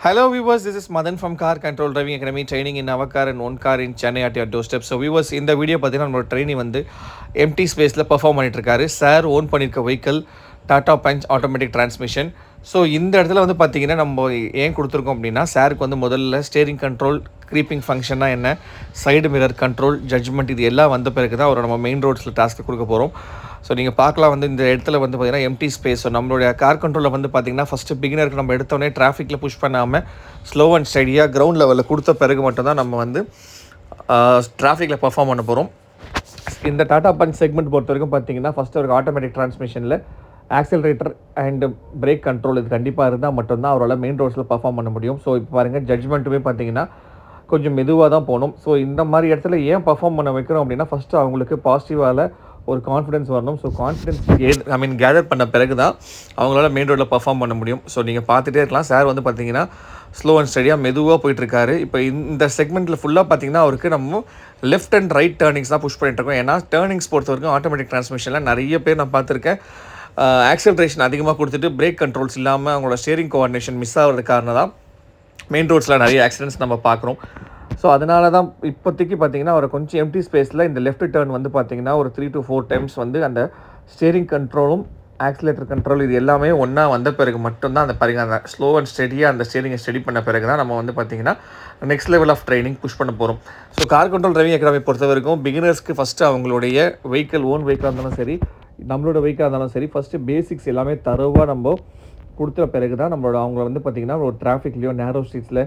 Hello viewers, this is Madan from CarControl Driving Academy training in our car and one car in Chennai at your doorstep. So viewers, இந்த video பார்த்தீங்கன்னா நம்மளோட trainee வந்து empty ஸ்பேஸில் perform பண்ணிட்டு இருக்காரு. Sir own பண்ணியிருக்க vehicle Tata Punch automatic transmission. So இந்த இடத்துல வந்து பார்த்தீங்கன்னா நம்ம ஏன் கொடுத்துருக்கோம் அப்படின்னா, சாருக்கு வந்து முதல்ல ஸ்டேரிங் கண்ட்ரோல், க்ரீப்பிங் ஃபங்க்ஷன்னா என்ன, சைடு மிரர் கண்ட்ரோல், ஜட்ஜ்மெண்ட் இது எல்லாம் வந்த பிறகு தான் அவரை நம்ம மெயின் ரோட்ஸில் டாஸ்க்கு கொடுக்க போகிறோம். ஸோ நீங்கள் பார்க்கலாம் வந்து இந்த இடத்துல வந்து பார்த்திங்கன்னா எம்டி ஸ்பேஸ். ஸோ நம்மளுடைய கார் கண்ட்ரோலில் வந்து பார்த்திங்கன்னா ஃபஸ்ட்டு பிகினருக்கு நம்ம எடுத்தோடனே டிராஃபிக்கில் புஷ் பண்ணாமல் ஸ்லோ அண்ட் ஸ்டடியாக கிரவுண்ட் லெவலில் கொடுத்த பிறகு மட்டும்தான் நம்ம வந்து டிராஃபிக்கில் பர்ஃபார்ம் பண்ண போகிறோம். இந்த டாடா பஞ்ச் செக்மெண்ட் பொறுத்த வரைக்கும் பார்த்திங்கன்னா ஃபஸ்ட்டு ஒரு ஆட்டோமேட்டிக் டிரான்ஸ்மிஷனில் ஆக்சிலரேட்டர் அண்ட் பிரேக் கண்ட்ரோல் இது கண்டிப்பாக இருந்தால் மட்டும்தான் அவரால் மெயின் ரோட்ஸில் பர்ஃபார்ம் பண்ண முடியும். ஸோ இப்போ பாருங்கள் ஜட்ஜ்மெண்ட்டுமே பார்த்திங்கன்னா கொஞ்சம் மெதுவாக தான் போகணும். ஸோ இந்த மாதிரி இடத்துல ஏன் பர்ஃபார்ம் பண்ண வைக்கிறோம் அப்படின்னா, ஃபஸ்ட்டு அவங்களுக்கு பாசிட்டிவால் ஒரு கான்ஃபிடன்ஸ் வரணும். ஸோ கான்ஃபிடன்ஸ் கேதர் பண்ண பிறகு தான் அவங்களால மெயின் ரோட்டில் பர்ஃபார்ம் பண்ண முடியும். ஸோ நீங்கள் பார்த்துட்டே இருக்கலாம், சார் வந்து பார்த்தீங்கன்னா ஸ்லோ அண்ட் ஸ்டடியாக மெதுவாக போயிட்டுருக்காரு. இப்போ இந்த செக்மெண்ட்டில் ஃபுல்லாக பார்த்தீங்கன்னா அவருக்கு நம்ம லெஃப்ட் அண்ட் ரைட் டேர்னிங்ஸ் தான் புஷ் பண்ணிட்டுருக்கோம். ஏன்னா டேர்னிங்ஸ் பொறுத்த வரைக்கும் ஆட்டோமேட்டிக் டிரான்ஸ்மிஷனில் நிறைய பேர் நான் பார்த்துருக்கேன், ஆக்சிலரேஷன் அதிகமாக கொடுத்துட்டு பிரேக் கண்ட்ரோல்ஸ் இல்லாமல் அவங்களோட ஸ்டேரிங் கோஆர்டினேஷன் மிஸ் ஆகிறது காரணம் தான் மெயின் ரோட்ஸில் நிறைய ஆக்சிடென்ட்ஸ் நம்ம பார்க்குறோம். ஸோ அதனால தான் இப்போதைக்கு பார்த்தீங்கன்னா அவர் கொஞ்சம் எம்டி ஸ்பேஸில் இந்த லெஃப்ட் டேர்ன் வந்து பார்த்தீங்கன்னா ஒரு 3 to 4 டைம்ஸ் வந்து அந்த ஸ்டேரிங் கண்ட்ரோலும் ஆக்சிலேட்டர் கண்ட்ரோல் இது எல்லாமே ஒன்றா வந்த பிறகு மட்டும்தான் அந்த பாருங்க அந்த ஸ்லோ அண்ட் ஸ்டெடியாக அந்த ஸ்டேரிங்கை ஸ்டடி பண்ண பிறகு தான் நம்ம வந்து பார்த்திங்கன்னா next level of training push பண்ண போகிறோம். So car control driving academy பொறுத்த வரைக்கும் பிகினர்ஸ்க்கு ஃபஸ்ட்டு அவங்களுடைய வெஹிக்கிள் ஓன் வெஹிக்கிளாக இருந்தாலும் சரி, நம்மளோட வெஹிக்கிளாக இருந்தாலும் சரி, ஃபஸ்ட்டு பேசிக்ஸ் எல்லாமே தரவாக நம்ம கொடுத்த பிறகு தான் நம்மளோட அவங்கள வந்து பார்த்திங்கன்னா ஒரு டிராஃபிக்லேயோ நேரோ ஸ்ட்ரீட்ஸில்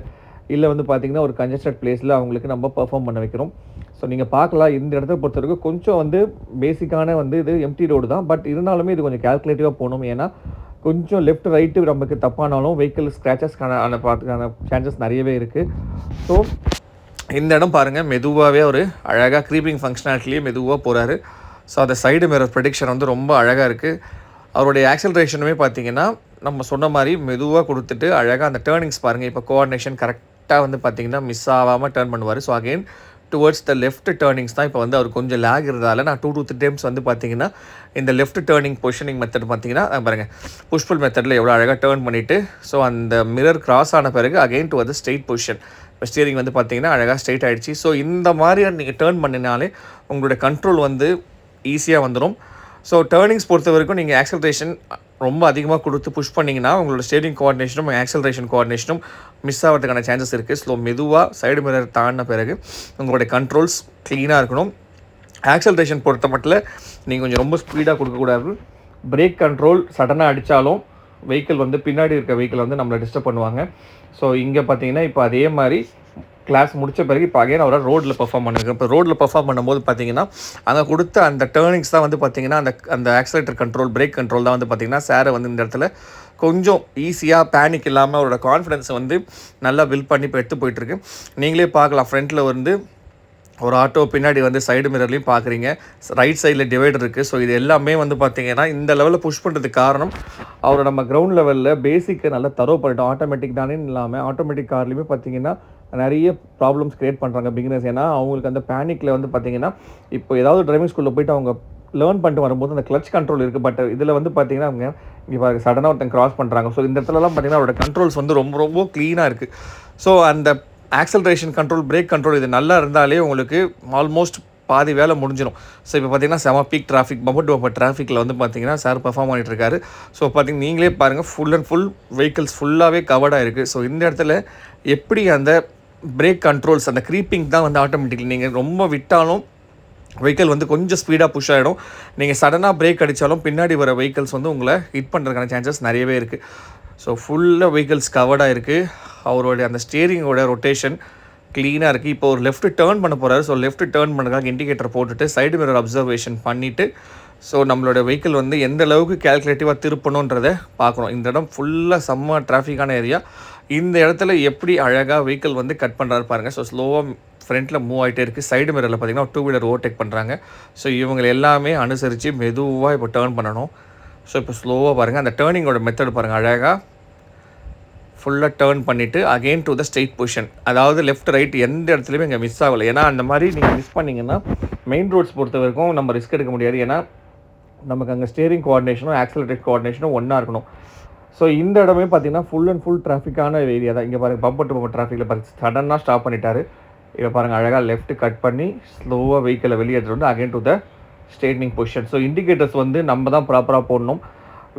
இல்லை வந்து பார்த்திங்கன்னா ஒரு கன்ஜஸ்டட் பிளேஸில் அவங்களுக்கு நம்ம பர்ஃபார்ம் பண்ண வைக்கிறோம். ஸோ நீங்கள் பார்க்கலாம் இந்த இடத்த பொறுத்த வரைக்கும் கொஞ்சம் வந்து பேசிக்கான வந்து இது எம்டி ரோடு தான், பட் இருந்தாலுமே இது கொஞ்சம் கேல்குலேட்டிவாக போகணும். ஏன்னா கொஞ்சம் லெஃப்ட் ரைட்டு நமக்கு தப்பானாலும் வெஹிக்கிள் ஸ்க்ராச்சஸ்க்கான பார்த்துக்கான சான்சஸ் நிறையவே இருக்குது. ஸோ இந்த இடம் பாருங்கள் மெதுவாகவே ஒரு அழகாக க்ரீப்பிங் ஃபங்க்ஷனாலிட்டிலேயே மெதுவாக போகிறாரு. ஸோ அந்த சைடு மிரர் ப்ரெடிக்ஷன் வந்து ரொம்ப அழகாக இருக்குது. அவருடைய ஆக்சலரேஷனுமே பார்த்திங்கன்னா நம்ம சொன்ன மாதிரி மெதுவாக கொடுத்துட்டு அழகாக அந்த டேர்னிங்ஸ் பாருங்கள். இப்போ கோஆர்டினேஷன் கரெக்டாக வந்து பார்த்திங்கன்னா மிஸ் ஆகாமல் டேர்ன் பண்ணுவார். So again towards the left turnings தான் இப்போ வந்து அவர் கொஞ்சம் லேக் இருந்ததால் நான் 2 to 3 டைம்ஸ் வந்து பார்த்திங்கன்னா இந்த லெஃப்ட் டேர்னிங் பொசிஷனிங் மெத்தட் பார்த்திங்கன்னா பாருங்கள் புஷ்புல் மெத்தடில் எவ்வளோ அழகாக டேர்ன் பண்ணிவிட்டு ஸோ அந்த மிரர் கிராஸ் ஆன பிறகு அகெயின் டு அது ஸ்ட்ரெயிட் பொசிஷன். இப்போ ஸ்டீரிங் வந்து பார்த்திங்கன்னா அழகாக ஸ்ட்ரெயிட் ஆகிடுச்சு. ஸோ இந்த மாதிரி நீங்கள் டேர்ன் பண்ணினாலே உங்களோட கண்ட்ரோல் வந்து ஈஸியாக வந்துடும். ஸோ டேர்னிங்ஸ் பொறுத்த வரைக்கும் நீங்கள் ஆக்சலரேஷன் ரொம்ப அதிகமாக கொடுத்து புஷ் பண்ணிங்கன்னா உங்களோட ஸ்டேரிங் கோஆர்டினேஷனும் ஆக்சலரேஷன் கோஆர்டினேஷனும் மிஸ் ஆகிறதுக்கான சான்சஸ் இருக்குது. ஸோ மெதுவாக சைடு மிரர் தாண்டின பிறகு உங்களுடைய கண்ட்ரோல்ஸ் க்ளீனாக இருக்கணும். ஆக்சலரேஷன் பொறுத்த மட்டும் நீங்கள் கொஞ்சம் ரொம்ப ஸ்பீடாக கொடுக்கக்கூடாது. பிரேக் கண்ட்ரோல் சடனாக அடித்தாலும் வெஹிக்கிள் வந்து பின்னாடி இருக்க வெஹிக்கிள் வந்து நம்மளை டிஸ்டர்ப் பண்ணுவாங்க. ஸோ இங்கே பார்த்தீங்கன்னா இப்போ அதே மாதிரி கிளாஸ் முடித்த பிறகு இப்போ அகைன் அவரை ரோட்டில் பர்ஃபார்ம் பண்ணியிருக்கோம். இப்போ ரோட்டில் பர்ஃபார்ம் பண்ணும்போது பார்த்தீங்கன்னா அங்கே கொடுத்த அந்த டேர்னிங்ஸ் தான் வந்து பார்த்திங்கன்னா அந்த ஆக்சிலேட்டர் கண்ட்ரோல், பிரேக் கண்ட்ரோல் தான் வந்து பார்த்திங்கன்னா சாரை வந்து இந்த இடத்துல கொஞ்சம் ஈஸியாக பேனிக் இல்லாமல் அவரோட கான்ஃபிடென்ஸை வந்து நல்லா பில்ட் பண்ணி இப்போ எடுத்து போயிட்டுருக்கு. நீங்களே பார்க்கலாம், ஃப்ரண்ட்டில் வந்து ஒரு ஆட்டோ, பின்னாடி வந்து சைடு மிரர்லையும் பார்க்குறீங்க, ரைட் சைடில் டிவைடர் இருக்குது. ஸோ இது எல்லாமே வந்து பார்த்திங்கன்னா இந்த லெவலில் புஷ் பண்ணுறதுக்கு காரணம் அவரை நம்ம கிரவுண்ட் லெவலில் பேசிக்கை நல்லா தரவு பண்ணிட்டோம். ஆட்டோமேட்டிக் தானே இல்லாமல் ஆட்டோமேட்டிக் கார்லேயுமே பார்த்திங்கன்னா நிறைய ப்ராப்ளம்ஸ் க்ரியேட் பண்ணுறாங்க பிகினர்ஸ். ஏன்னா அவங்களுக்கு அந்த பேனிக்கில் வந்து பார்த்திங்கன்னா இப்போ ஏதாவது டிரைவிங் ஸ்கூலில் போய்ட்டு அவங்க லேர்ன் பண்ணிட்டு வரும்போது அந்த கிளச் கண்ட்ரோல் இருக்குது. பட் இதில் வந்து பார்த்திங்கன்னா அவங்க இப்போ சடனாக ஒருத்தன் கிராஸ் பண்ணுறாங்க. ஸோ இந்த இடத்துலலாம் பார்த்திங்கன்னா அவரோட கண்ட்ரோல்ஸ் வந்து ரொம்ப ரொம்ப க்ளீனாக இருக்குது. ஸோ அந்த ஆக்சலரேஷன் கண்ட்ரோல், பிரேக் கண்ட்ரோல் இது நல்லா இருந்தாலே உங்களுக்கு ஆல்மோஸ்ட் பாதி வேலை முடிஞ்சிடும். ஸோ இப்போ பார்த்திங்கன்னா செம peak traffic, bumper to bumper டிராஃபிக்கில் வந்து பார்த்திங்கன்னா சார் பர்ஃபார்ம் பண்ணிட்டு இருக்காரு. ஸோ பார்த்திங்கன்னா நீங்களே பாருங்கள் ஃபுல் அண்ட் ஃபுல் வெஹிக்கிள்ஸ் ஃபுல்லாகவே கவர்டாக இருக்குது. ஸோ இந்த இடத்துல எப்படி அந்த பிரேக் கண்ட்ரோல்ஸ் அந்த க்ரீப்பிங் தான் வந்து ஆட்டோமேட்டிக்லி நீங்கள் ரொம்ப விட்டாலும் வெஹிக்கிள் வந்து கொஞ்சம் ஸ்பீடாக புஷ் ஆகிடும். நீங்கள் சடனாக பிரேக் அடித்தாலும் பின்னாடி வர வெஹிக்கிள்ஸ் வந்து உங்களை ஹிட் பண்ணுறதுக்கான சான்சஸ் நிறையவே இருக்குது. ஸோ ஃபுல்லாக வெஹிக்கிள்ஸ் கவர்டாக இருக்குது. அவருடைய அந்த ஸ்டேரிங்கோட ரொட்டேஷன் க்ளீனாக இருக்குது. இப்போ ஒரு லெஃப்ட் டேர்ன் பண்ண போகிறாரு. ஸோ லெஃப்ட் டேர்ன் பண்ணுறதுக்காக இண்டிகேட்டர் போட்டுட்டு சைடு மிரர் அப்சர்வேஷன் பண்ணிவிட்டு ஸோ நம்மளோட வெஹிக்கிள் வந்து எந்த அளவுக்கு கேல்குலேட்டிவாக திருப்பணுன்றதை பார்க்கணும். இந்த இடம் ஃபுல்லாக செம்ம டிராஃபிக்கான ஏரியா. இந்த இடத்துல எப்படி அழகாக வெஹிக்கிள் வந்து கட் பண்ணுறாரு பாருங்கள். ஸோ ஸ்லோவாக ஃப்ரண்ட்டில் மூவ் ஆகிட்டே இருக்குது. சைடு மிரரில் பார்த்திங்கன்னா 2 வீலர் ஓவர்டேக் பண்ணுறாங்க. ஸோ இவங்களை எல்லாமே அனுசரித்து மெதுவாக இப்போ டேர்ன் பண்ணணும். ஸோ இப்போ ஸ்லோவாக பாருங்கள், அந்த டேர்னிங்கோட மெத்தட் பாருங்கள், அழகாக ஃபுல்லாக டேர்ன் பண்ணிவிட்டு again to the straight position. அதாவது லெஃப்ட் ரைட் எந்த இடத்துலையுமே இங்கே மிஸ் ஆகலை. ஏன்னா அந்த மாதிரி நீங்கள் மிஸ் பண்ணிங்கன்னா மெயின் ரோட்ஸ் பொறுத்த வரைக்கும் நம்ம ரிஸ்க் எடுக்க முடியாது. ஏன்னா நமக்கு அங்கே ஸ்டேரிங் கோஆர்டினேஷனும் ஆக்சிலரேட்டர் கோஆர்டினேஷனும் ஒன்றா இருக்கணும். ஸோ இந்த இடமே பார்த்தீங்கன்னா ஃபுல் அண்ட் ஃபுல் டிராஃபிக்கான ஏரியா தான். இங்கே பாருங்கள், பம்பர் டு பம்பர் டிராஃபிக்கில் பாருங்கள் சடனாக ஸ்டாப் பண்ணிட்டாரு. இப்போ பாருங்கள், அழகாக லெஃப்ட் கட் பண்ணி ஸ்லோவாக வெஹிக்கிளை வெளியே எடுத்துகிட்டு வந்து again to the straightening position. So indicators வந்து நம்ம தான் ப்ராப்பராக போடணும்.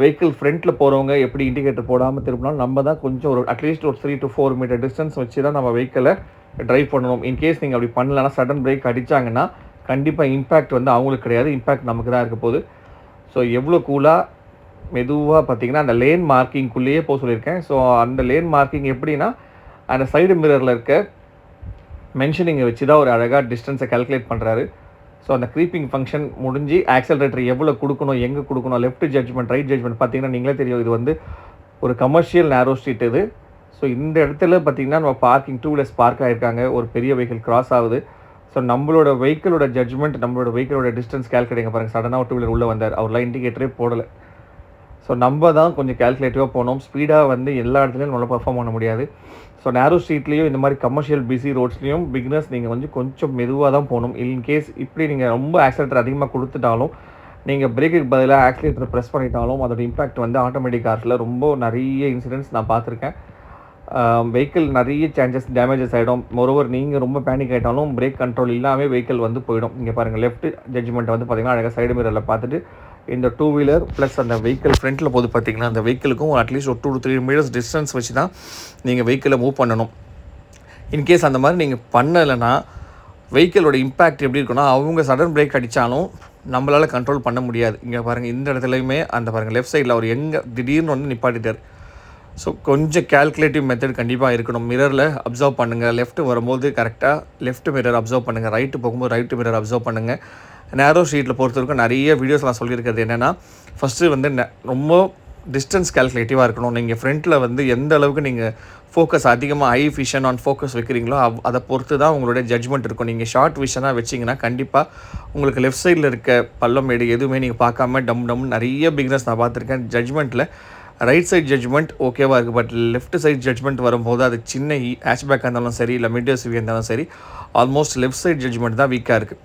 வெஹிக்கிள் ஃப்ரண்ட்டில் போகிறவங்க எப்படி இண்டிகேட்டர் போடாமல் திரும்பினாலும் நம்ம தான் கொஞ்சம் ஒரு அட்லீஸ்ட் ஒரு 3 to 4 மீட்டர் டிஸ்டன்ஸ் வச்சு தான் நம்ம வெஹிக்கிளை ட்ரைவ் பண்ணணும். இன்கேஸ் நீங்கள் அப்படி பண்ணலன்னா சடன் பிரேக் அடித்தாங்கன்னா கண்டிப்பாக இம்பேக்ட் வந்து அவங்களுக்கு கிடையாது, இம்பேக்ட் நமக்கு தான் இருக்க போகுது. ஸோ எவ்வளோ கூலாக மெதுவாக பார்த்தீங்கன்னா அந்த லேன் மார்க்கிங்குள்ளேயே போக சொல்லியிருக்கேன். ஸோ அந்த லேன் மார்க்கிங் எப்படின்னா அந்த சைடு மிரரில் இருக்க மென்ஷனிங்கை வச்சு தான் ஒரு அழகாக டிஸ்டன்ஸை கால்குலேட் பண்ணுறாரு. ஸோ அந்த க்ரீப்பிங் ஃபங்க்ஷன் முடிஞ்சு ஆக்சலரேட்டர் எவ்வளோ கொடுக்கணும், எங்கே கொடுக்கணும், லெஃப்ட் ஜட்ஜ்மெண்ட், ரைட் ஜட்ஜ்மெண்ட் பார்த்தீங்கன்னா நீங்களே தெரியும், இது வந்து ஒரு கமர்ஷியல் நேரோ ஸ்ட்ரீட் இது. ஸோ இந்த இடத்துல பார்த்தீங்கன்னா நம்ம பார்க்கிங் 2 வீலர்ஸ் பார்க் ஆகிருக்காங்க, ஒரு பெரிய வெஹிக்கிள் கிராஸ் ஆகுது. ஸோ நம்மளோட வெஹிக்கிளோட ஜட்ஜ்மெண்ட், நம்மளோட வெஹிக்கிளோட டிஸ்டன்ஸ் கால்குலேட்டிங்க பாருங்கள். சடனாக ஒரு 2 வீலர் உள்ளே வந்தார், அவர்லாம் இண்டிகேட்டரே போடலை. ஸோ நம்ம தான் கொஞ்சம் கால்குலேட்டிவாக போனோம். ஸ்பீடாக வந்து எல்லா இடத்துலையும் நல்லா பர்ஃபார்ம் பண்ண முடியாது. ஸோ நேரோ ஸ்ட்ரீட்லேயும் இந்த மாதிரி கமர்ஷியல் பிஸி ரோட்ஸ்லேயும் பிகினர்ஸ் நீங்கள் வந்து கொஞ்சம் மெதுவாக தான் போகணும். இன்கேஸ் இப்படி நீங்கள் ரொம்ப ஆக்சிலேட்டர் அதிகமாக கொடுத்துட்டாலும், நீங்கள் பிரேக்குக்கு பதிலாக ஆக்சிலேட்டரை ப்ரெஸ் பண்ணிட்டாலும் அதோட இம்பாக்ட் வந்து ஆட்டோமேட்டிக் கார்ஸில் ரொம்ப நிறைய இன்சிடென்ட்ஸ் நான் பார்த்துருக்கேன். வெஹிக்கிள் நிறைய சேஞ்சஸ் டேமேஜஸ் ஆகிடும். மொரோவர் நீங்கள் ரொம்ப பேனிக் ஆகிட்டாலும் பிரேக் கண்ட்ரோல் இல்லாமல் வெஹிக்கிள் வந்து போயிடும். இங்கே பாருங்கள், லெஃப்ட் ஜட்ஜ்மெண்ட் வந்து பார்த்திங்கன்னா அழகாக சைடு மிரரில் பார்த்துட்டு இந்த 2 வீலர் ப்ளஸ் அந்த வெஹிக்கிள் ஃப்ரண்ட்டில் போது பார்த்திங்கன்னா அந்த வெஹிக்கிளுக்கும் அட்லீஸ்ட் ஒரு 2 to 3 மீட்டர்ஸ் டிஸ்டன்ஸ் வச்சு தான் நீங்கள் வெஹிக்கிளை மூவ் பண்ணணும். இன்கேஸ் அந்த மாதிரி நீங்கள் பண்ணலைன்னா வெஹிக்கிளோட இம்பேக்ட் எப்படி இருக்குன்னா, அவங்க சடன் பிரேக் அடித்தாலும் நம்மளால் கண்ட்ரோல் பண்ண முடியாது. இங்கே பாருங்கள், இந்த இடத்துலையுமே அந்த பாருங்கள் லெஃப்ட் சைடில் அவர் எங்கே திடீர்னு வந்து நிப்பாட்டிட்டார். ஸோ கொஞ்சம் கால்குலேட்டிவ் மெத்தட் கண்டிப்பாக இருக்கணும். மிரரில் அப்சர்வ் பண்ணுங்கள், லெஃப்ட் வரும்போது கரெக்டாக லெஃப்ட் மிரர் அப்சர்வ் பண்ணுங்கள், ரைட்டு போகும்போது ரைட்டு மிரர் அப்சர்வ் பண்ணுங்கள். நேரோ ஸ்ட்ரீட்டில் பொறுத்த வரைக்கும் நிறைய வீடியோஸ் நான் சொல்லியிருக்கிறது என்னென்னா, ஃபஸ்ட்டு வந்து ரொம்ப டிஸ்டன்ஸ் கால்குலேட்டிவாக இருக்கணும். நீங்கள் ஃப்ரண்ட்டில் வந்து எந்த அளவுக்கு நீங்கள் ஃபோக்கஸ் அதிகமாக ஹை விஷன் ஆன் ஃபோக்கஸ் வைக்கிறீங்களோ அதை பொறுத்து தான் உங்களுடைய ஜட்ஜ்மெண்ட் இருக்கும். நீங்கள் ஷார்ட் விஷனாக வச்சிங்கன்னா கண்டிப்பாக உங்களுக்கு லெஃப்ட் சைடில் இருக்க பள்ளம் மேடு எதுவுமே நீங்கள் பார்க்காம டம் நிறைய பிகினர்ஸ் நான் பார்த்துருக்கேன். ஜட்ஜ்மெண்ட்டில் ரைட் சைட் ஜட்ஜ்மெண்ட் ஓகேவாக இருக்குது, பட் லெஃப்ட் சைட் ஜட்ஜ்மெண்ட் வரும்போது அது சின்ன ஹேட்ச்பேக்காக இருந்தாலும் சரி, இல்லை மிட் எஸ்யூவியாக இருந்தாலும் சரி, ஆல்மோஸ்ட் லெஃப்ட் சைட் ஜட்ஜ்மெண்ட் தான் வீக்காக இருக்குது.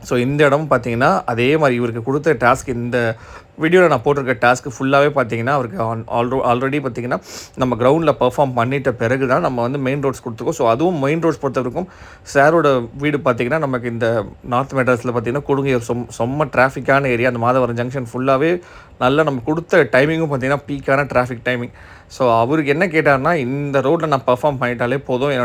ஸோ இந்த இடம் பார்த்தீங்கன்னா அதே மாதிரி இவருக்கு கொடுத்த டாஸ்க், இந்த வீடியோவில் நான் போட்டிருக்க டாஸ்க்கு ஃபுல்லாகவே பார்த்தீங்கன்னா அவருக்கு ஆல்ரெடி பார்த்தீங்கன்னா நம்ம கிரவுண்டில் பர்ஃபார்ம் பண்ணிட்ட பிறகு தான் நம்ம வந்து மெயின் ரோட்ஸ் கொடுத்துருக்கோம். ஸோ அதுவும் மெயின் ரோட்ஸ் பொறுத்த வரைக்கும் சாரோட வீடு பார்த்தீங்கன்னா நமக்கு இந்த நார்த் மெட்ராஸில் பார்த்தீங்கன்னா கொடுங்க செம்ம டிராஃபிக்கான ஏரியா. அந்த மாதவரம் ஜங்ஷன் ஃபுல்லாகவே நல்லா நம்ம கொடுத்த டைமிங்கும் பார்த்தீங்கன்னா பீக்கான டிராஃபிக் டைமிங். ஸோ அவருக்கு என்ன கேட்டார்னா, இந்த ரோட்டில் நான் பர்ஃபார்ம் பண்ணிட்டாலே போதும்,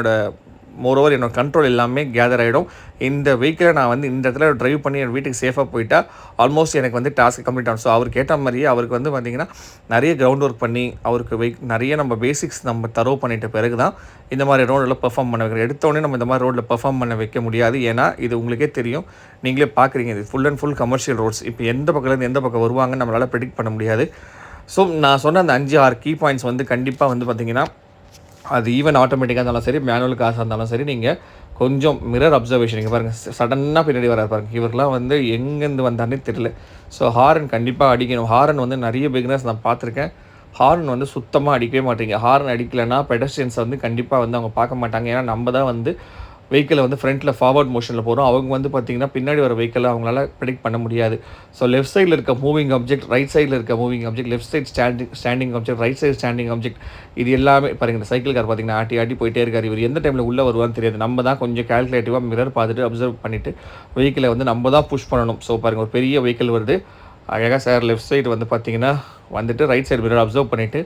மோரோவர் என்னோட கண்ட்ரோல் எல்லாமே கேதர் ஆகிடும், இந்த வெஹிக்கிளை நான் வந்து இந்த இடத்துல ட்ரைவ் பண்ணி என் வீட்டுக்கு சேஃபாக போயிட்டா ஆல்மோஸ்ட் எனக்கு வந்து டாஸ்க் கம்ப்ளீட் ஆகும். ஸோ அவர் கேட்ட மாதிரியே அவருக்கு வந்து பார்த்திங்கன்னா நிறைய கிரவுண்ட் ஒர்க் பண்ணி அவருக்கு நிறைய நம்ம பேசிக்ஸ் நம்ம தரவு பண்ணிட்ட பிறகு தான் இந்த மாதிரி ரோடில் பெர்ஃபார்ம் பண்ண வைக்கிறோம். எடுத்தோடனே நம்ம இந்த மாதிரி ரோட்டில் பெர்ஃபார்ம் பண்ண வைக்க முடியாது. ஏன்னா இது உங்களுக்கே தெரியும், நீங்களே பார்க்குறீங்க, இது full and full commercial roads. இப்போ எந்த பக்கத்துலேருந்து எந்த பக்கம் வருவாங்கன்னு நம்மளால் ப்ரெடிக்ட் பண்ண முடியாது. ஸோ நான் சொன்ன அந்த 5-6 கீ பாயிண்ட்ஸ் வந்து கண்டிப்பாக வந்து பார்த்திங்கன்னா அது ஈவன் ஆட்டோமேட்டிக்காக இருந்தாலும் சரி, மேனுவல் காசாக இருந்தாலும் சரி, நீங்கள் கொஞ்சம் மிரர் அப்சர்வேஷன். இங்கே பாருங்கள், சடனாக பின்னாடி வராது பாருங்கள், இவரெலாம் வந்து எங்கேருந்து வந்தானே தெரியல. ஸோ ஹாரன் கண்டிப்பாக அடிக்கணும். ஹாரன் வந்து நிறைய பிகினர்ஸ் நான் பார்த்துருக்கேன், ஹாரன் வந்து சுத்தமாக அடிக்கவே மாட்டேங்க. ஹாரன் அடிக்கலைன்னா பெடஸ்ட்ரியன்ஸை வந்து கண்டிப்பாக வந்து அவங்க பார்க்க மாட்டாங்க. ஏன்னா நம்ம தான் வந்து வெஹிக்கிளை வந்து ஃப்ரண்ட்டில் ஃபார்வர்ட் மோஷனில் போகிறோம், அவங்க வந்து பார்த்திங்கன்னா பின்னாடி வர வெஹிக்கிளை அவங்களால ப்ரெடிக்ட் பண்ண முடியாது. ஸோ லெஃப்ட் சைடில் இருக்க மூவிங் ஆப்ஜெக்ட், ரைட் சைடில் இருக்க moving object, left side standing object, right side standing object, இது எல்லாமே பாருங்கள். இந்த சைக்கிள் கார் பார்த்திங்கன்னா ஆட்டி போயிட்டே இருக்கார், இவர் எந்த டைமில் உள்ளே வருவான்னு தெரியாது. நம்ம தான் கொஞ்சம் கால்குலேட்டிவாக மிரர் பார்த்துட்டு அப்சர்வ் பண்ணிவிட்டு வெஹிக்கிளை வந்து நம்ம தான் புஷ் பண்ணணும். ஸோ பாருங்கள், ஒரு பெரிய வெஹிக்கிள் வருது, அழகாக சார் லெஃப்ட் சைடு வந்து பார்த்திங்கன்னா வந்துட்டு ரைட் சைடு மிரர் அப்சர்வ் பண்ணிவிட்டு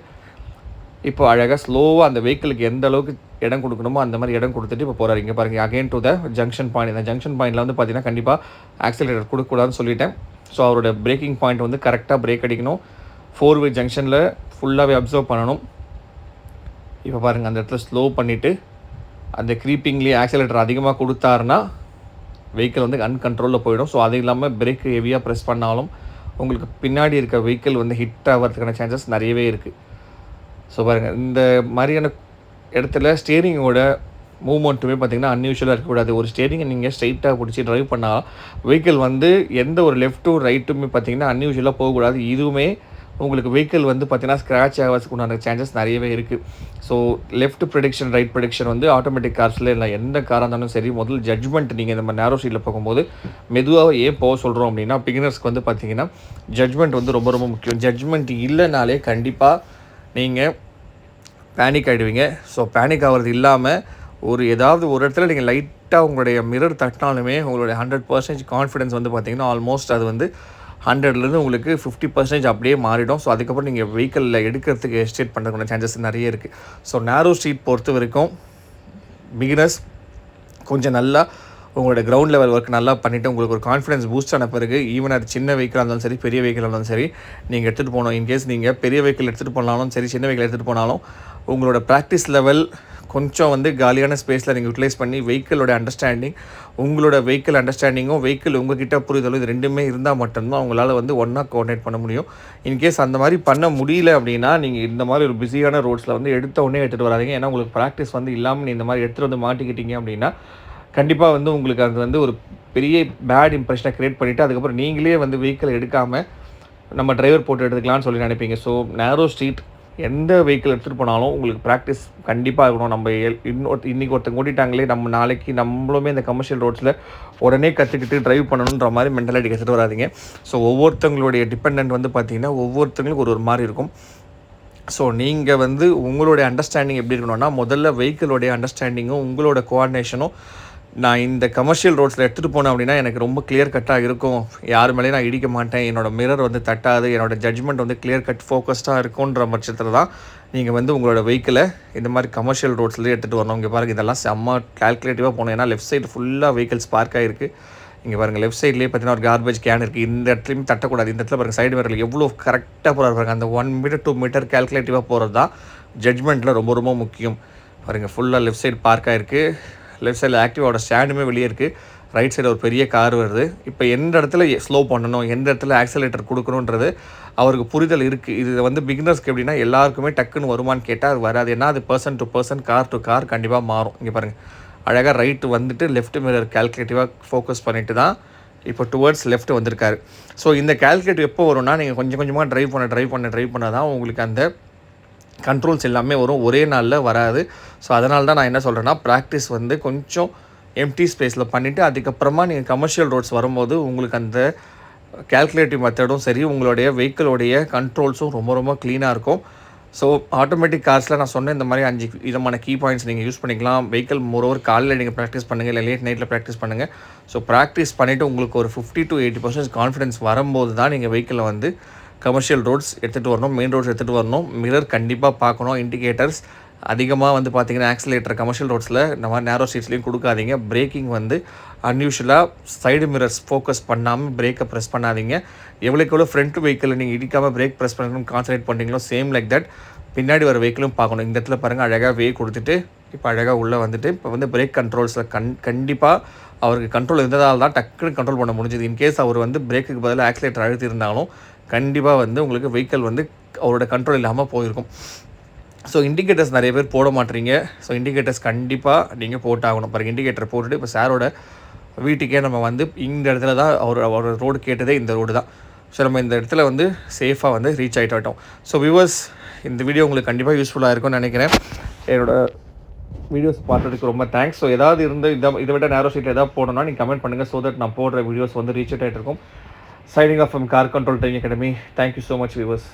இப்போ அழகாக ஸ்லோவாக அந்த வெஹிக்கிளுக்கு எந்த அளவுக்கு இடம் கொடுக்கணுமோ அந்த மாதிரி இடம் கொடுத்துட்டு இப்போ போகிறாரு. இங்கே பாருங்கள், again to the junction point. இந்த ஜங்ஷன் பாயிண்டில் வந்து பார்த்திங்கன்னா கண்டிப்பாக ஆக்சிலேட்டர் கொடுக்கக்கூடாதுன்னு சொல்லிட்டேன். ஸோ அவரோட பிரேக்கிங் பாயிண்ட் வந்து கரெக்டாக பிரேக் அடிக்கணும். 4-வே ஜங்ஷனில் ஃபுல்லாகவே அப்சர்வ் பண்ணணும். இப்போ பாருங்கள், அந்த இடத்துல ஸ்லோ பண்ணிவிட்டு அந்த க்ரீப்பிங்லேயே ஆக்சிலேட்டர் அதிகமாக கொடுத்தாருன்னா வெஹிக்கிள் வந்து அன்கண்ட்ரோலில் போயிடும். ஸோ அது இல்லாமல் பிரேக் ஹெவியாக ப்ரெஸ் பண்ணாலும் உங்களுக்கு பின்னாடி இருக்க வெஹிக்கிள் வந்து ஹிட் ஆகிறதுக்கான சான்சஸ் நிறையவே இருக்குது. ஸோ பாருங்கள், இந்த மாதிரியான இடத்துல ஸ்டியரிங்கோட மூவ்மெண்ட்டுமே பார்த்திங்கன்னா அன்யூஷுவலாக இருக்கக்கூடாது. ஒரு ஸ்டியரிங்கை நீங்கள் ஸ்ட்ரைட்டாக பிடிச்சி ட்ரைவ் பண்ணால் வெஹிக்கிள் வந்து எந்த ஒரு லெஃப்ட்டும் ரைட்டுமே பார்த்திங்கன்னா அன்யூஷுவலாக போகக்கூடாது. இதுவுமே உங்களுக்கு வெஹிக்கிள் வந்து பார்த்திங்கன்னா ஸ்க்ராட்ச் ஆகிறதுக்கு உண்டான சான்சஸ் நிறையவே இருக்குது. So left prediction, right prediction வந்து ஆட்டோமேட்டிக் கார்ஸில் இல்லை எந்த காராக இருந்தாலும் சரி, முதல் ஜட்ஜ்மெண்ட் நீங்கள் நம்ம நேரோ ஸ்ட்ரீட்டில் போகும்போது மெதுவாக ஏன் போக சொல்கிறோம் அப்படின்னா, பிகினர்ஸ்க்கு வந்து பார்த்திங்கன்னா ஜட்ஜ்மெண்ட் வந்து ரொம்ப ரொம்ப முக்கியம். ஜட்ஜ்மெண்ட் இல்லைனாலே கண்டிப்பாக நீங்கள் பேனிக் ஆகிடுவீங்க. ஸோ பேனிக் ஆகிறது இல்லாமல் ஏதாவது ஒரு இடத்துல நீங்கள் லைட்டாக உங்களுடைய மிரர் தட்டினாலுமே உங்களுடைய 100% கான்ஃபிடன்ஸ் வந்து பார்த்திங்கன்னா ஆல்மோஸ்ட் அது வந்து 100லேருந்து உங்களுக்கு 50% அப்படியே மாறிடும். ஸோ அதுக்கப்புறம் நீங்கள் வெஹிக்கிளில் எடுக்கிறதுக்கு எஸ்டேட் பண்ணுறதுக்கான சான்சஸ் நிறைய இருக்குது. ஸோ நேரோ ஸ்ட்ரீட் பொறுத்த வரைக்கும் பிகினர்ஸ் கொஞ்சம் நல்லா உங்களோட கிரவுண்ட் லெவல் ஒர்க் நல்லா பண்ணிவிட்டு உங்களுக்கு ஒரு கான்ஃபிடன்ஸ் பூஸ்ட் ஆன பிறகு ஈவன் அது சின்ன வெஹிக்கிளாக இருந்தாலும் சரி பெரிய வெஹிக்கிளாக இருந்தாலும் சரி நீங்கள் எடுத்துகிட்டு போகணும். இன்கேஸ் நீங்கள் பெரிய வெஹிக்கிள் எடுத்துகிட்டு போனாலும் சரி சின்ன வெஹிக்கிள் எடுத்துகிட்டு போனாலும் உங்களோட ப்ராக்டிஸ் லெவல் கொஞ்சம் வந்து காலியான ஸ்பேஸில் நீங்கள் யூட்டிலைஸ் பண்ணி வெஹிக்கிளோட அண்டர்ஸ்டாண்டிங் உங்களோட வெஹிக்கிள் அண்டர்ஸ்டாண்டிங்கும் வெஹிக்கிள் உங்ககிட்ட புரிதலும் இது ரெண்டுமே இருந்தால் மட்டும்தான் உங்களால் வந்து ஒன்றா கோஆர்டினேட் பண்ண முடியும். இன்கேஸ் அந்த மாதிரி பண்ண முடியல அப்படின்னா நீங்கள் இந்த மாதிரி ஒரு பிஸியான ரோட்ஸில் வந்து எடுத்த உடனே எடுத்துகிட்டு வராதிங்க. ஏன்னா உங்களுக்கு ப்ராக்டிஸ் வந்து இல்லாமல் நீ இந்த மாதிரி எடுத்துகிட்டு வந்து மாட்டிக்கிட்டீங்க அப்படின்னா கண்டிப்பாக வந்து உங்களுக்கு அது வந்து ஒரு பெரிய பேட் இம்ப்ரெஷனை க்ரியேட் பண்ணிவிட்டு அதுக்கப்புறம் நீங்களே வந்து வெஹிக்கிள் எடுக்காமல் நம்ம டிரைவர் போட்டு எடுத்துக்கலாம்னு சொல்லி நினைப்பீங்க. ஸோ நேரோ ஸ்ட்ரீட் எந்த வெஹிக்கிள் எடுத்துகிட்டு போனாலும் உங்களுக்கு ப்ராக்டிஸ் கண்டிப்பாக இருக்கணும். நம்ம இன்றைக்கி ஒருத்தங்க ஓட்டிட்டாங்களே நம்ம நாளைக்கு நம்மளுமே இந்த கமர்ஷியல் ரோட்ஸில் உடனே கற்றுக்கிட்டு ட்ரைவ் பண்ணணுன்ற மாதிரி மென்டாலிட்டி எடுத்துகிட்டு வராதிங்க. ஸோ ஒவ்வொருத்தங்களுடைய டிபெண்ட் வந்து பார்த்திங்கன்னா ஒவ்வொருத்தங்களுக்கும் ஒரு மாதிரி இருக்கும். ஸோ நீங்கள் வந்து உங்களுடைய அண்டர்ஸ்டாண்டிங் எப்படி இருக்கணும்னா முதல்ல வெஹிக்கிளோடைய அண்டர்ஸ்டாண்டிங்கும் உங்களோட கோஆர்டினேஷனும் நான் இந்த கமர்ஷியல் ரோட்ஸில் எடுத்துகிட்டு போனேன் அப்படின்னா எனக்கு ரொம்ப கிளியர் கட்டாக இருக்கும். யார் மேலேயும் நான் இடிக்க மாட்டேன். என்னோடய மிரர் வந்து தட்டாது. என்னோடய ஜட்ஜ்மெண்ட் வந்து கிளியர் கட் ஃபோக்கஸ்டாக இருக்குன்ற பட்சத்தில் தான் நீங்கள் வந்து உங்களோட வெஹிக்கிளை இந்த மாதிரி கமர்ஷியல் ரோட்ஸ்லேயே எடுத்துகிட்டு வரணும். இங்கே பாருங்கள் இதெல்லாம் செம்ம கால்குலேட்டிவாக போகணும். ஏன்னா லெஃப்ட் சைடு ஃபுல்லாக வெஹிக்கிள்ஸ் பார்க் ஆகிருக்கு. இங்கே பாருங்கள் லெஃப்ட் சைட்லேயே பார்த்தீங்கன்னா ஒரு கார்பேஜ் கேன் இருக்குது. இந்த இடத்துலையும் தட்டக்கூடாது. இந்த இடத்துல பாருங்கள் சைடு மிரரில் எவ்வளோ கரெக்டாக போகிறாரு பாருங்கள். அந்த 1 மீட்டர் 2 மீட்டர் கால்குலேட்டிவாக போகிறது தான் ஜட்ஜ்மெண்ட்டில் ரொம்ப ரொம்ப முக்கியம். பாருங்கள் ஃபுல்லாக லெஃப்ட் சைடு பார்க் ஆகிருக்கு. லெஃப்ட் சைடில் ஆக்டிவாவோட ஸ்டாண்டுமே வெளியே இருக்குது. ரைட் சைடு ஒரு பெரிய கார் வருது. இப்போ எந்த இடத்துல ஸ்லோ பண்ணணும் எந்த இடத்துல ஆக்சலேட்டர் கொடுக்கணுன்றது அவருக்கு புரிதல் இருக்குது. இது வந்து பிகினர்ஸ்க்கு எப்படின்னா எல்லாருக்குமே டக்குன்னு வருமானு கேட்டால் அது வராது. ஏன்னா அது person to person car to car கண்டிப்பாக மாறும். இங்கே பாருங்கள் அழகாக ரைட்டு வந்துட்டு லெஃப்ட் மிரர் கால்குலேட்டிவாக ஃபோக்கஸ் பண்ணிவிட்டு தான் இப்போ டுவர்ட்ஸ் லெஃப்ட் வந்திருக்காரு. ஸோ இந்த கால்குலேட்டிவ் எப்போ வரும்னா நீங்கள் கொஞ்சம் கொஞ்சமாக ட்ரைவ் பண்ண தான் உங்களுக்கு அந்த கண்ட்ரோல்ஸ் எல்லாமே வரும். ஒரே நாளில் வராது. ஸோ அதனால தான் நான் என்ன சொல்கிறேன்னா ப்ராக்டிஸ் வந்து கொஞ்சம் எம்டி ஸ்பேஸில் பண்ணிவிட்டு அதுக்கப்புறமா நீங்கள் கமர்ஷியல் ரோட்ஸ் வரும்போது உங்களுக்கு அந்த கால்குலேட்டிவ் மெத்தடும் சரி உங்களுடைய வெஹிக்கிளோடைய கண்ட்ரோல்ஸும் ரொம்ப ரொம்ப க்ளீனாக இருக்கும். ஸோ ஆட்டோமேட்டிக் கார்ஸில் நான் சொன்ன இந்த மாதிரி 5 விதமான கீ பாயிண்ட்ஸ் நீங்கள் யூஸ் பண்ணிக்கலாம். வெஹிக்கிள் மோரோவர் காலையில் நீங்கள் ப்ராக்டிஸ் பண்ணுங்கள் இல்லை லேட் நைட்டில் ப்ராக்டிஸ் பண்ணுங்கள். ஸோ ப்ராக்டிஸ் பண்ணிவிட்டு உங்களுக்கு ஒரு 50 to 80% கான்ஃபிடன்ஸ் வரும்போது தான் நீங்கள் வெஹிக்கிளை வந்து கமர்ஷியல் ரோட்ஸ் எடுத்துகிட்டு வரணும். மெயின் ரோட்ஸ் எடுத்துகிட்டு வரணும். மிரர் கண்டிப்பாக பார்க்கணும். இண்டிகேட்டர்ஸ் அதிகமாக வந்து பார்த்திங்கன்னா ஆக்சிலேட்டர் கமர்ஷியல் ரோட்ஸில் இந்த மாதிரி நேரோ ஸ்ட்ரீட்ஸ்லையும் கொடுக்காதீங்க. பிரேக்கிங் வந்து அன்யூஷுவலாக சைடு மிரர்ஸ் ஃபோக்கஸ் பண்ணாமல் பிரேக்கை ப்ரெஸ் பண்ணாதீங்க. எவ்வளோக்கு ஃப்ரண்ட் வெஹிக்கிள் நீங்கள் இடிக்காமல் பிரேக் ப்ரெஸ் பண்ணணும் கான்சன்ட்ரேட் பண்ணுறீங்களோ சேம் லைக் தட் பின்னாடி வர வெஹிக்கிளும் பார்க்கணும். இந்த இடத்துல பாருங்கள் அழகாக வே கொடுத்துட்டு இப்போ அழகாக உள்ளே வந்துட்டு இப்போ வந்து பிரேக் கண்ட்ரோல்ஸில் கண்டிப்பாக அவருக்கு கண்ட்ரோல் இருந்ததால் தான் டக்குன்னு கண்ட்ரோல் பண்ண முடிஞ்சது. இன்கேஸ் அவர் வந்து பிரேக்குக்கு பதிலாக ஆக்சிலேட்டர் அழுத்திருந்தாலும் கண்டிப்பாக வந்து உங்களுக்கு வெஹிக்கிள் வந்து அவரோட கண்ட்ரோல் இல்லாமல் போயிருக்கும். ஸோ இண்டிகேட்டர்ஸ் நிறைய பேர் போட மாட்டீங்க. ஸோ இண்டிகேட்டர்ஸ் கண்டிப்பாக நீங்கள் போட்டாகணும். பாருங்கள் இண்டிகேட்டர் போட்டுட்டு இப்போ சாரோட வீட்டுக்கே நம்ம வந்து இந்த இடத்துல தான் அவர் ரோடு கேட்டதே இந்த ரோடு தான். ஸோ நம்ம இந்த இடத்துல வந்து சேஃபாக வந்து ரீச் ஆகிட்டோம். ஸோ வியூவர்ஸ் இந்த வீடியோ உங்களுக்கு கண்டிப்பாக யூஸ்ஃபுல்லாக இருக்கும்னு நினைக்கிறேன். என்னோடய வீடியோஸ் பார்த்ததுக்கு ரொம்ப தேங்க்ஸ். ஸோ ஏதாவது இதை விட நேரோ ஸ்ட்ரீட் ஏதாவது போடணும்னா நீங்கள் கமெண்ட் பண்ணுங்கள். ஸோ தட் நான் போடுற வீடியோஸ் வந்து ரீச் ஆகிட்டு இருக்கும். Signing off from CarControl Training Academy. Thank you so much, viewers.